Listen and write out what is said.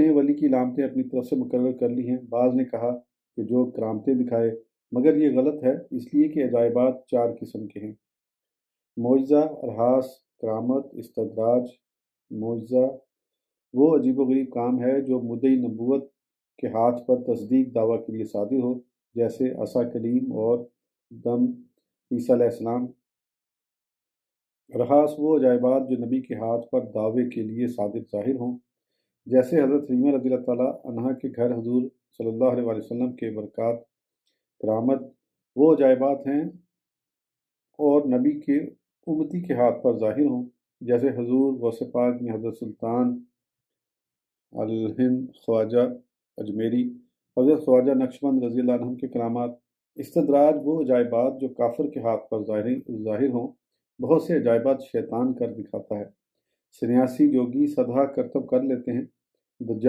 نے ولی کی علامتیں اپنی طرف سے مقرر کر لی ہیں۔ بعض نے کہا کہ جو کرامتیں دکھائے، مگر یہ غلط ہے، اس لیے کہ عجائبات 4 قسم کے ہیں: معجزہ، ارہاس، کرامت، استدراج۔ معجزہ وہ عجیب و غریب کام ہے جو مدعی نبوت کے ہاتھ پر تصدیق دعویٰ کے لیے صادر ہو، جیسے عصا کلیم اور دم عیسیٰ علیہ السلام۔ ارہاس وہ عجائبات جو نبی کے ہاتھ پر دعوے کے لیے صادق ظاہر ہوں، جیسے حضرت حلیمہ رضی اللہ تعالیٰ عنہا کے گھر حضور صلی اللہ علیہ وسلم کے برکات۔ کرامت وہ عجائبات ہیں اور نبی کے امتی کے ہاتھ پر ظاہر ہوں، جیسے حضور غوث پاک میں حضرت سلطان الہند خواجہ اجمیری، حضرت خواجہ نقشبند رضی اللہ عنہ کے کرامات۔ استدراج وہ عجائبات جو کافر کے ہاتھ پر ظاہر ہوں۔ بہت سے عجائبات شیطان کر دکھاتا ہے، سنیاسی جوگی سدھا کرتب کر لیتے ہیں، دجال